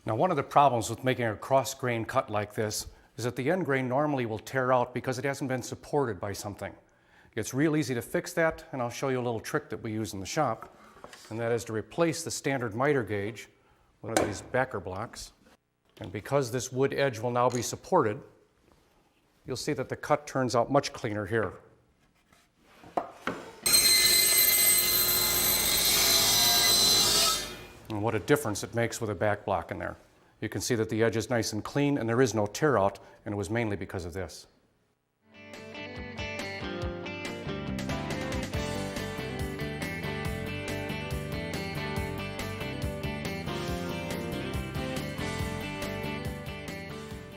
Now, one of the problems with making a cross-grain cut like this is that the end grain normally will tear out because it hasn't been supported by something. It's real easy to fix that, and I'll show you a little trick that we use in the shop, and that is to replace the standard miter gauge with one of these backer blocks. And because this wood edge will now be supported, you'll see that the cut turns out much cleaner here. And what a difference it makes with a back block in there. You can see that the edge is nice and clean and there is no tear out, and it was mainly because of this.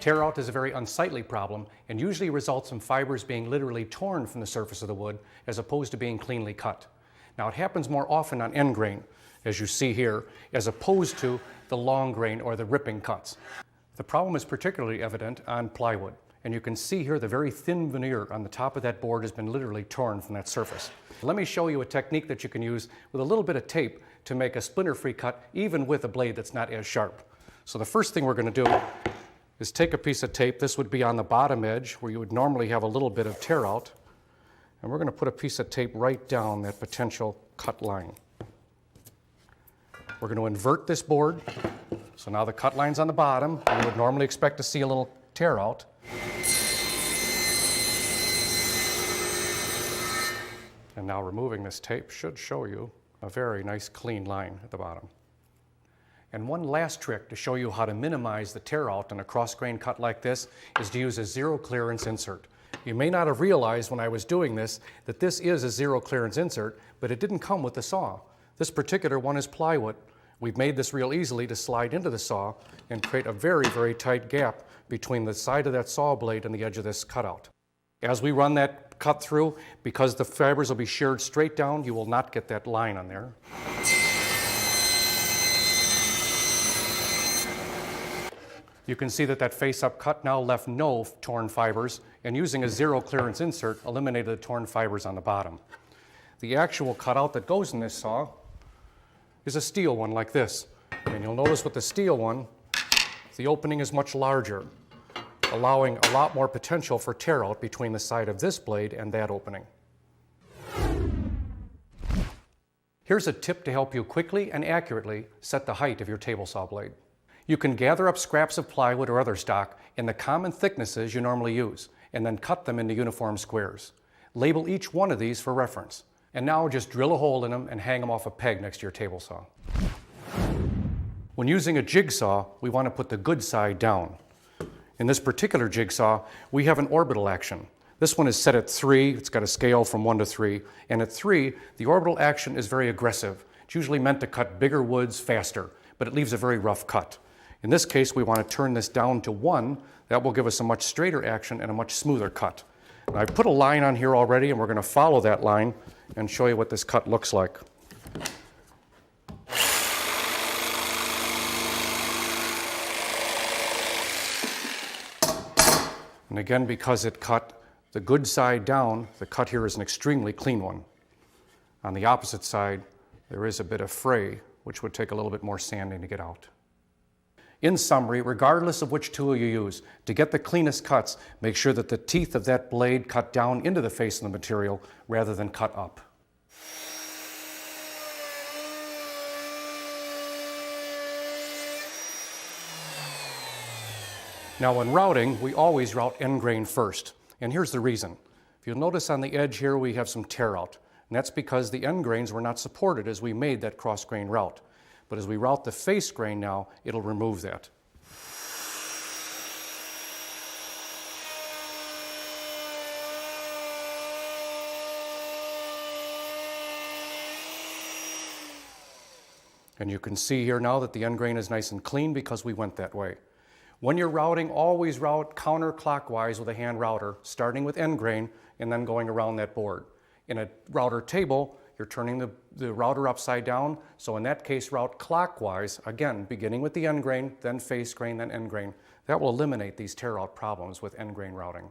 Tear out is a very unsightly problem and usually results in fibers being literally torn from the surface of the wood as opposed to being cleanly cut. Now, it happens more often on end grain, as you see here, as opposed to the long grain or the ripping cuts. The problem is particularly evident on plywood, and you can see here the very thin veneer on the top of that board has been literally torn from that surface. Let me show you a technique that you can use with a little bit of tape to make a splinter-free cut even with a blade that's not as sharp. So the first thing we're going to do is take a piece of tape. This would be on the bottom edge where you would normally have a little bit of tear out, and we're going to put a piece of tape right down that potential cut line. We're going to invert this board, so now the cut line's on the bottom. You would normally expect to see a little tear out. And now removing this tape should show you a very nice clean line at the bottom. And one last trick to show you how to minimize the tear out in a cross-grain cut like this is to use a zero clearance insert. You may not have realized when I was doing this that this is a zero clearance insert, but it didn't come with the saw. This particular one is plywood. We've made this real easily to slide into the saw and create a very, very tight gap between the side of that saw blade and the edge of this cutout. As we run that cut through, because the fibers will be sheared straight down, you will not get that line on there. You can see that that face-up cut now left no torn fibers, and using a zero clearance insert eliminated the torn fibers on the bottom. The actual cutout that goes in this saw is a steel one like this. And you'll notice with the steel one, the opening is much larger, allowing a lot more potential for tear out between the side of this blade and that opening. Here's a tip to help you quickly and accurately set the height of your table saw blade. You can gather up scraps of plywood or other stock in the common thicknesses you normally use, and then cut them into uniform squares. Label each one of these for reference. And now just drill a hole in them and hang them off a peg next to your table saw. When using a jigsaw, we want to put the good side down. In this particular jigsaw, we have an orbital action. This one is set at 3, it's got a scale from 1 to 3, and at 3, the orbital action is very aggressive. It's usually meant to cut bigger woods faster, but it leaves a very rough cut. In this case, we want to turn this down to 1. That will give us a much straighter action and a much smoother cut. And I've put a line on here already, and we're going to follow that line and show you what this cut looks like. And again, because it cut the good side down, the cut here is an extremely clean one. On the opposite side, there is a bit of fray, which would take a little bit more sanding to get out. In summary, regardless of which tool you use, to get the cleanest cuts, make sure that the teeth of that blade cut down into the face of the material rather than cut up. Now, when routing, we always route end grain first, and here's the reason. If you'll notice on the edge here, we have some tear out, and that's because the end grains were not supported as we made that cross grain route. But as we route the face grain now, it'll remove that. And you can see here now that the end grain is nice and clean because we went that way. When you're routing, always route counterclockwise with a hand router, starting with end grain and then going around that board. In a router table, you're turning the router upside down, so in that case, route clockwise, again, beginning with the end grain, then face grain, then end grain. That will eliminate these tear-out problems with end grain routing.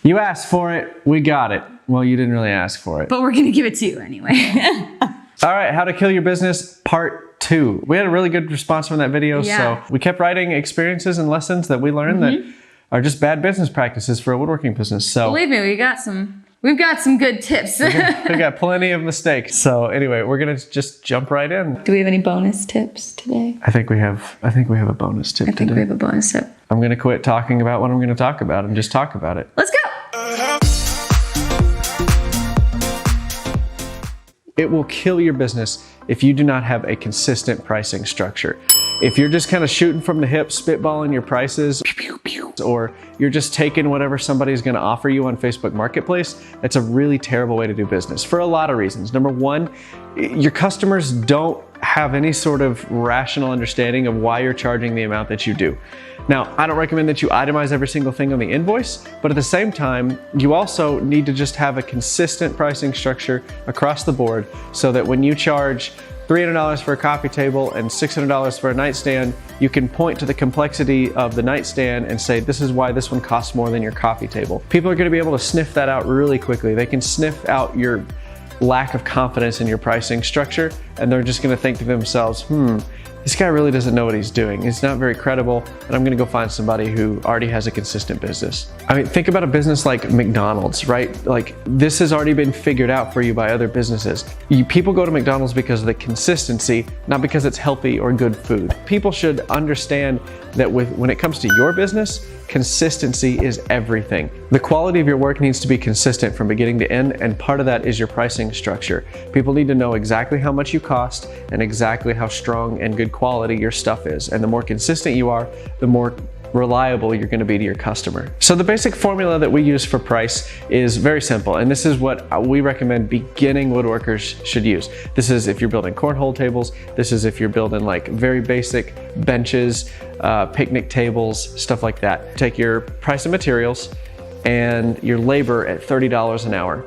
You asked for it, we got it. Well, you didn't really ask for it. But we're gonna give it to you anyway. All right, how to kill your business, part 2. We had a really good response from that video, so we kept writing experiences and lessons that we learned that are just bad business practices for a woodworking business. So believe me, we've got some good tips. we got plenty of mistakes. So anyway, we're gonna just jump right in. Do we have any bonus tips today? I think we have a bonus tip today. I think we have a bonus tip. I'm gonna quit talking about what I'm gonna talk about and just talk about it. Let's go. It will kill your business if you do not have a consistent pricing structure. If you're just kind of shooting from the hip, spitballing your prices, or you're just taking whatever somebody's going to offer you on Facebook Marketplace, that's a really terrible way to do business for a lot of reasons. Number one, your customers don't have any sort of rational understanding of why you're charging the amount that you do. Now, I don't recommend that you itemize every single thing on the invoice, but at the same time, you also need to just have a consistent pricing structure across the board so that when you charge $300 for a coffee table and $600 for a nightstand, you can point to the complexity of the nightstand and say, this is why this one costs more than your coffee table. People are going to be able to sniff that out really quickly. They can sniff out your lack of confidence in your pricing structure, and they're just going to think to themselves, this guy really doesn't know what he's doing. He's not very credible, and I'm gonna go find somebody who already has a consistent business. I mean, think about a business like McDonald's, right? Like, this has already been figured out for you by other businesses. People go to McDonald's because of the consistency, not because it's healthy or good food. People should understand that when it comes to your business, consistency is everything. The quality of your work needs to be consistent from beginning to end, and part of that is your pricing structure. People need to know exactly how much you cost and exactly how strong and good quality your stuff is. And the more consistent you are, the more reliable you're going to be to your customer. So the basic formula that we use for price is very simple, and this is what we recommend beginning woodworkers should use. This is if you're building cornhole tables, this is if you're building like very basic benches, picnic tables, stuff like that. Take your price of materials and your labor at $30 an hour,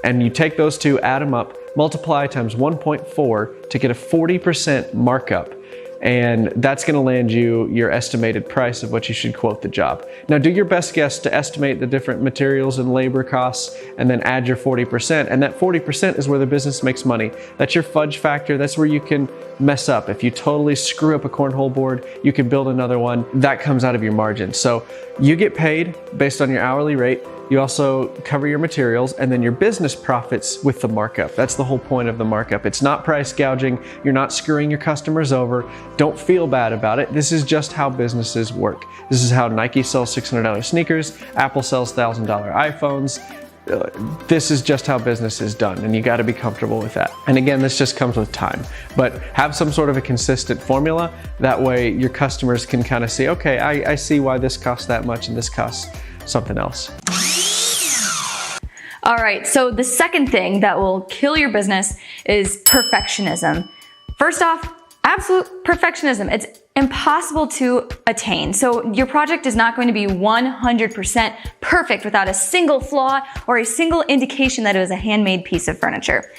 and you take those two, add them up, multiply times 1.4 to get a 40% markup. And that's going to land you your estimated price of what you should quote the job. Now do your best guess to estimate the different materials and labor costs and then add your 40%. And that 40% is where the business makes money. That's your fudge factor. That's where you can mess up. If you totally screw up a cornhole board, you can build another one. That comes out of your margin. So you get paid based on your hourly rate. You also cover your materials, and then your business profits with the markup. That's the whole point of the markup. It's not price gouging. You're not screwing your customers over. Don't feel bad about it. This is just how businesses work. This is how Nike sells $600 sneakers, Apple sells $1,000 iPhones. This is just how business is done, and you got to be comfortable with that. And again, this just comes with time, but have some sort of a consistent formula. That way your customers can kind of see, okay, I see why this costs that much and this costs something else. All right, so the second thing that will kill your business is perfectionism. First off, absolute perfectionism. It's impossible to attain. So your project is not going to be 100% perfect without a single flaw or a single indication that it was a handmade piece of furniture.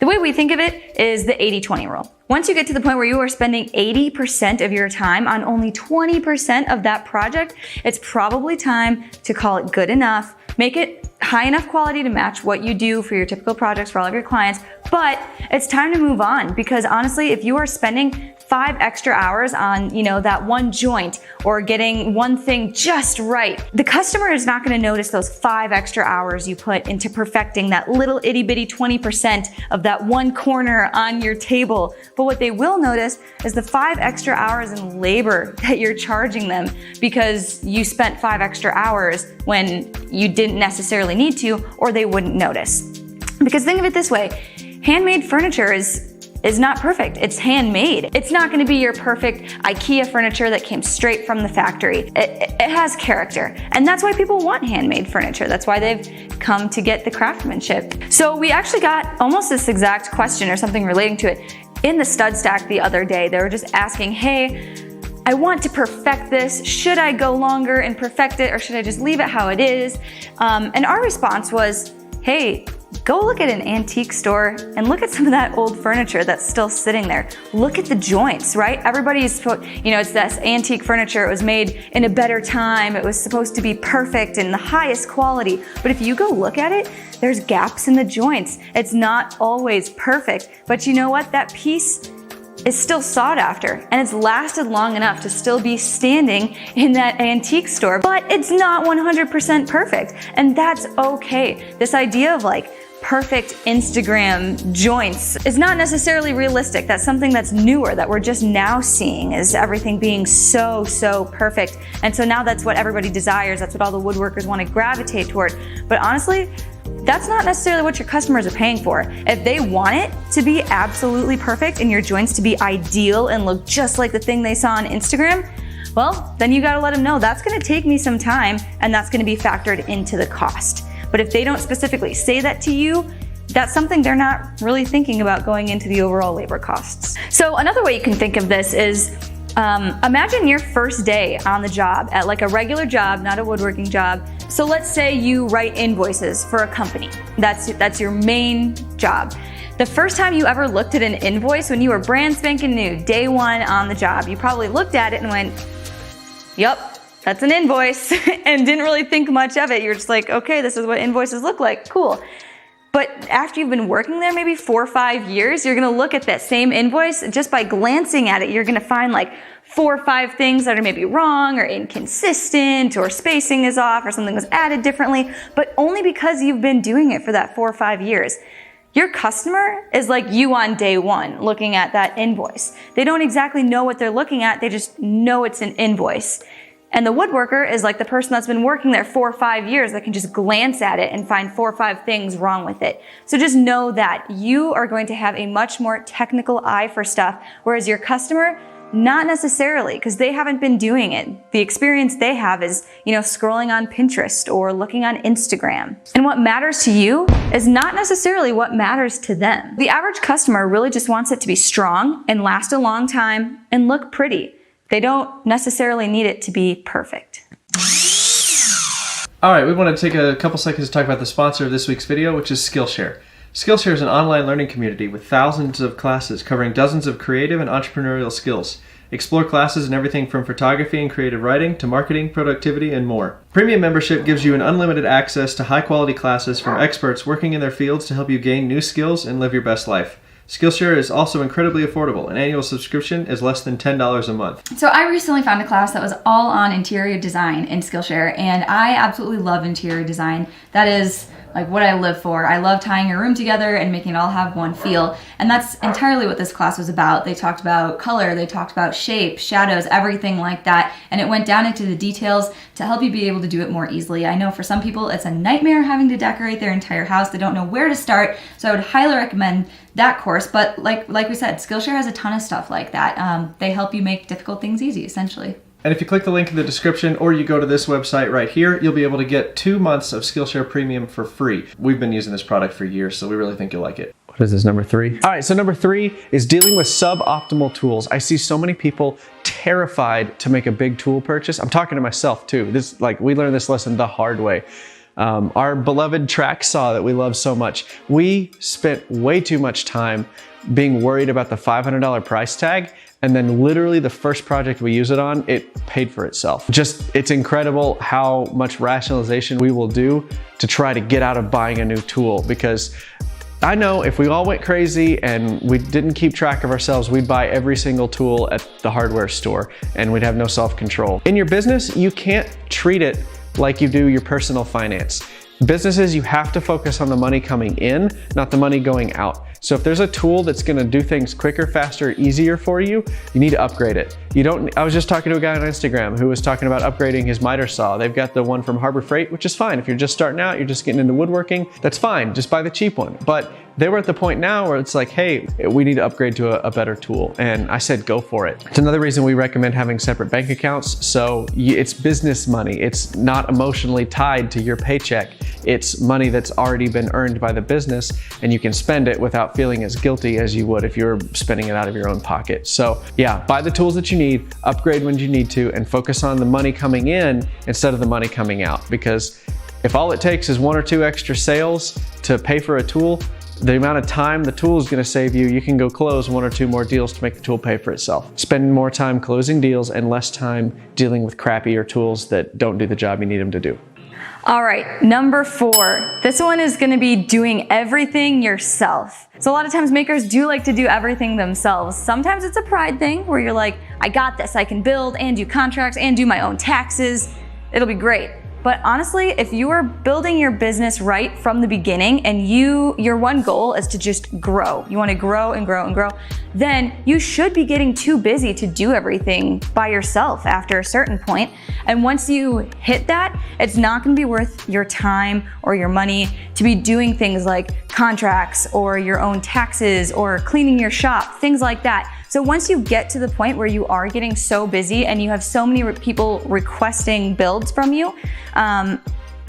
The way we think of it is the 80-20 rule. Once you get to the point where you are spending 80% of your time on only 20% of that project, it's probably time to call it good enough, make it high enough quality to match what you do for your typical projects for all of your clients, but it's time to move on, because honestly, if you are spending 5 extra hours on, that one joint or getting one thing just right, the customer is not going to notice those 5 extra hours you put into perfecting that little itty bitty 20% of that one corner on your table. But what they will notice is the 5 extra hours in labor that you're charging them because you spent 5 extra hours when you didn't necessarily need to, or they wouldn't notice. Because think of it this way, handmade furniture is not perfect. It's handmade. It's not going to be your perfect IKEA furniture that came straight from the factory. It has character, and that's why people want handmade furniture. That's why they've come to get the craftsmanship. So we actually got almost this exact question or something relating to it in the stud stack the other day. They were just asking, hey, I want to perfect this. Should I go longer and perfect it, or should I just leave it how it is? And our response was, hey, go look at an antique store and look at some of that old furniture that's still sitting there. Look at the joints, right? Everybody's, it's this antique furniture. It was made in a better time. It was supposed to be perfect and the highest quality. But if you go look at it, there's gaps in the joints. It's not always perfect. But you know what? That piece is still sought after and it's lasted long enough to still be standing in that antique store, but it's not 100% perfect. And that's okay. This idea of like perfect Instagram joints is not necessarily realistic. That's something that's newer that we're just now seeing, is everything being so perfect. And so now that's what everybody desires. That's what all the woodworkers want to gravitate toward. But honestly, that's not necessarily what your customers are paying for. If they want it to be absolutely perfect and your joints to be ideal and look just like the thing they saw on Instagram, well, then you gotta let them know that's gonna take me some time and that's gonna be factored into the cost. But if they don't specifically say that to you, that's something they're not really thinking about going into the overall labor costs. So another way you can think of this is, imagine your first day on the job at like a regular job, not a woodworking job. So let's say you write invoices for a company. That's your main job. The first time you ever looked at an invoice when you were brand spanking new, day one on the job, you probably looked at it and went, yep, that's an invoice, and didn't really think much of it. You're just like, okay, this is what invoices look like, cool. But after you've been working there maybe 4 or 5 years, you're gonna look at that same invoice. Just by glancing at it, you're gonna find like 4 or 5 things that are maybe wrong or inconsistent, or spacing is off, or something was added differently, but only because you've been doing it for that 4 or 5 years. Your customer is like you on day one looking at that invoice. They don't exactly know what they're looking at, they just know it's an invoice. And the woodworker is like the person that's been working there 4 or 5 years that can just glance at it and find 4 or 5 things wrong with it. So just know that you are going to have a much more technical eye for stuff, whereas your customer, not necessarily, because they haven't been doing it. The experience they have is, scrolling on Pinterest or looking on Instagram. And what matters to you is not necessarily what matters to them. The average customer really just wants it to be strong and last a long time and look pretty. They don't necessarily need it to be perfect. All right, we want to take a couple seconds to talk about the sponsor of this week's video, which is Skillshare. Skillshare is an online learning community with thousands of classes covering dozens of creative and entrepreneurial skills. Explore classes in everything from photography and creative writing to marketing, productivity, and more. Premium membership gives you an unlimited access to high-quality classes from experts working in their fields to help you gain new skills and live your best life. Skillshare is also incredibly affordable. An annual subscription is less than $10 a month. So I recently found a class that was all on interior design in Skillshare, and I absolutely love interior design. That is like what I live for. I love tying a room together and making it all have one feel. And that's entirely what this class was about. They talked about color, they talked about shape, shadows, everything like that. And it went down into the details to help you be able to do it more easily. I know for some people it's a nightmare having to decorate their entire house. They don't know where to start. So I would highly recommend that course. But like we said, Skillshare has a ton of stuff like that. They help you make difficult things easy, essentially. And if you click the link in the description or you go to this website right here, you'll be able to get 2 months of Skillshare Premium for free. We've been using this product for years, so we really think you'll like it. What is this, number 3? All right, so number 3 is dealing with suboptimal tools. I see so many people terrified to make a big tool purchase. I'm talking to myself too. We learned this lesson the hard way. Our beloved track saw that we love so much, we spent way too much time being worried about the $500 price tag, and then literally the first project we use it on, it paid for itself. It's incredible how much rationalization we will do to try to get out of buying a new tool, because I know if we all went crazy and we didn't keep track of ourselves, we'd buy every single tool at the hardware store and we'd have no self-control. In your business, you can't treat it like you do your personal finance. Businesses, you have to focus on the money coming in, not the money going out. So if there's a tool that's gonna do things quicker, faster, easier for you, you need to upgrade it. I was just talking to a guy on Instagram who was talking about upgrading his miter saw. They've got the one from Harbor Freight, which is fine. If you're just starting out, you're just getting into woodworking, that's fine, just buy the cheap one. But they were at the point now where it's like, hey, we need to upgrade to a better tool. And I said, go for it. It's another reason we recommend having separate bank accounts. So it's business money. It's not emotionally tied to your paycheck. It's money that's already been earned by the business, and you can spend it without feeling as guilty as you would if you were spending it out of your own pocket. So yeah, buy the tools that you need, upgrade when you need to, and focus on the money coming in instead of the money coming out. Because if all it takes is 1 or 2 extra sales, to pay for a tool, the amount of time the tool is going to save you, you can go close 1 or 2 more deals to make the tool pay for itself. Spend more time closing deals and less time dealing with crappier tools that don't do the job you need them to do. All right, number 4. This one is gonna be doing everything yourself. So a lot of times makers do like to do everything themselves. Sometimes it's a pride thing where you're like, I got this, I can build and do contracts and do my own taxes. It'll be great. But honestly, if you are building your business right from the beginning and your one goal is to just grow, you wanna grow and grow and grow, then you should be getting too busy to do everything by yourself after a certain point. And once you hit that, it's not gonna be worth your time or your money to be doing things like contracts or your own taxes or cleaning your shop, things like that. So once you get to the point where you are getting so busy and you have so many people requesting builds from you,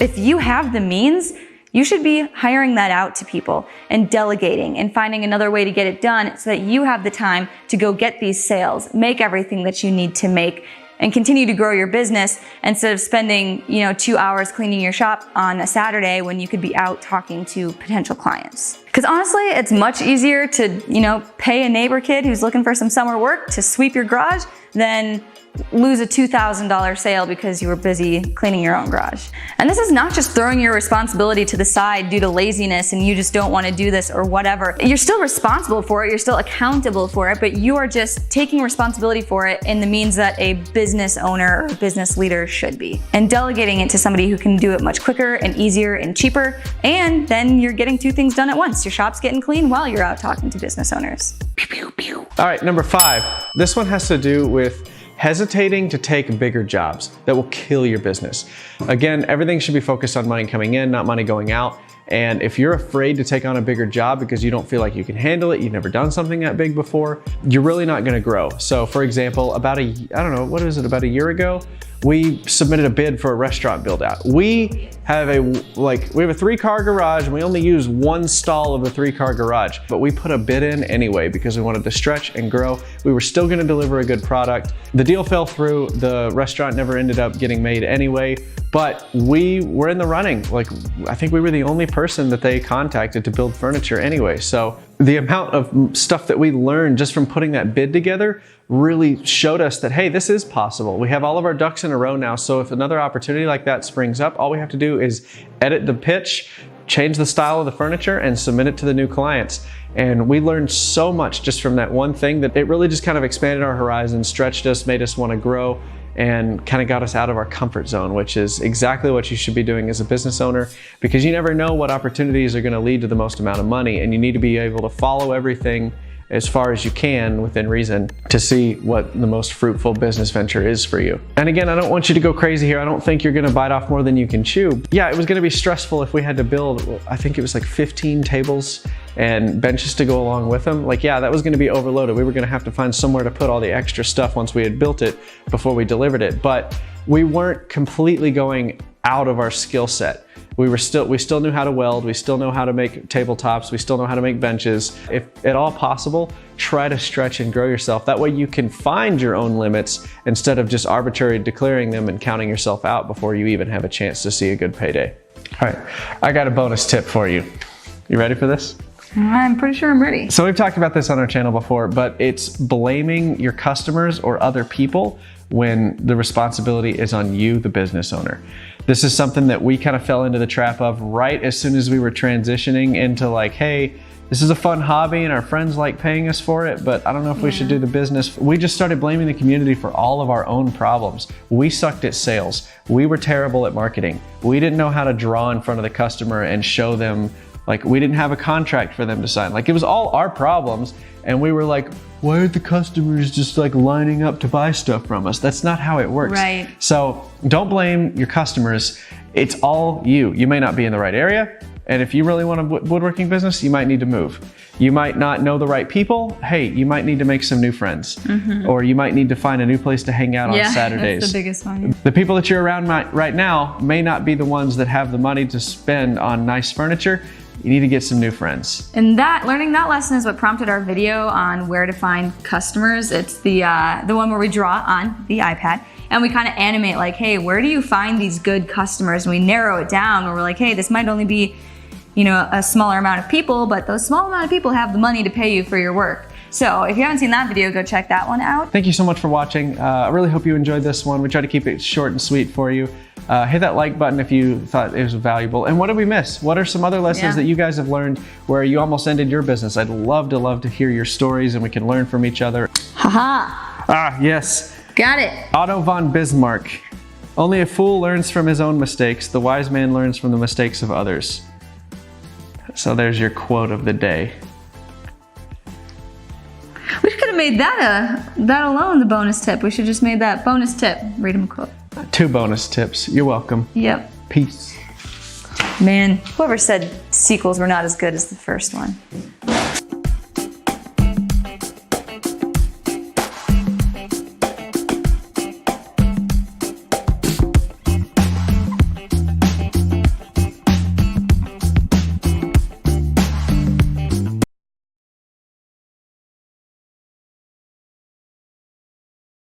if you have the means, you should be hiring that out to people and delegating and finding another way to get it done so that you have the time to go get these sales, make everything that you need to make, and continue to grow your business instead of spending 2 hours cleaning your shop on a Saturday when you could be out talking to potential clients. Because honestly, it's much easier to pay a neighbor kid who's looking for some summer work to sweep your garage than lose a $2,000 sale because you were busy cleaning your own garage. And this is not just throwing your responsibility to the side due to laziness and you just don't want to do this or whatever. You're still responsible for it, you're still accountable for it, but you are just taking responsibility for it in the means that a business owner or business leader should be. And delegating it to somebody who can do it much quicker and easier and cheaper, and then you're getting 2 things done at once. Your shop's getting clean while you're out talking to business owners. All right, number 5. This one has to do with hesitating to take bigger jobs that will kill your business. Again, everything should be focused on money coming in, not money going out. And if you're afraid to take on a bigger job because you don't feel like you can handle it, you've never done something that big before, you're really not gonna grow. So for example, about a year ago, we submitted a bid for a restaurant build out. We have a 3-car garage and we only use 1 stall of a 3-car garage, but we put a bid in anyway because we wanted to stretch and grow. We were still gonna deliver a good product. The deal fell through. The restaurant never ended up getting made anyway, but we were in the running. I think we were the only person that they contacted to build furniture anyway. So the amount of stuff that we learned just from putting that bid together really showed us that, hey, this is possible. We have all of our ducks in a row now. So if another opportunity like that springs up, all we have to do is edit the pitch, change the style of the furniture, and submit it to the new clients. And we learned so much just from that one thing that it really just kind of expanded our horizons, stretched us, made us want to grow, and kind of got us out of our comfort zone, which is exactly what you should be doing as a business owner, because you never know what opportunities are going to lead to the most amount of money, and you need to be able to follow everything as far as you can within reason to see what the most fruitful business venture is for you. And again, I don't want you to go crazy here. I don't think you're gonna bite off more than you can chew. Yeah, it was gonna be stressful if we had to build, I think it was 15 tables and benches to go along with them. Yeah, that was gonna be overloaded. We were gonna have to find somewhere to put all the extra stuff once we had built it before we delivered it. But we weren't completely going out of our skill set. We still knew how to weld, we still know how to make tabletops, we still know how to make benches. If at all possible, try to stretch and grow yourself. That way you can find your own limits instead of just arbitrarily declaring them and counting yourself out before you even have a chance to see a good payday. All right, I got a bonus tip for you. You ready for this? I'm pretty sure I'm ready. So we've talked about this on our channel before, but it's blaming your customers or other people when the responsibility is on you, the business owner. This is something that we kind of fell into the trap of right as soon as we were transitioning into hey, this is a fun hobby and our friends like paying us for it, but I don't know if we should do the business. We just started blaming the community for all of our own problems. We sucked at sales. We were terrible at marketing. We didn't know how to draw in front of the customer and show them, we didn't have a contract for them to sign. It was all our problems. And we were like, why are the customers just lining up to buy stuff from us? That's not how it works. Right. So don't blame your customers. It's all you. You may not be in the right area. And if you really want a woodworking business, you might need to move. You might not know the right people. Hey, you might need to make some new friends. Mm-hmm. Or you might need to find a new place to hang out on Saturdays. That's the biggest one. The people that you're around right now may not be the ones that have the money to spend on nice furniture. You need to get some new friends. And learning that lesson is what prompted our video on where to find customers. It's the one where we draw on the iPad and we kind of animate hey, where do you find these good customers? And we narrow it down where we're hey, this might only be a smaller amount of people, but those small amount of people have the money to pay you for your work. So if you haven't seen that video, go check that one out. Thank you so much for watching. I really hope you enjoyed this one. We try to keep it short and sweet for you. Hit that like button if you thought it was valuable. And what did we miss? What are some other lessons that you guys have learned where you almost ended your business? I'd love to hear your stories, and we can learn from each other. Haha. Ah, yes. Got it. Otto von Bismarck. Only a fool learns from his own mistakes. The wise man learns from the mistakes of others. So there's your quote of the day. We could have made that alone the bonus tip. We should just made that bonus tip. Read him a quote. 2 bonus tips. You're welcome. Yep. Peace. Man, whoever said sequels were not as good as the first one.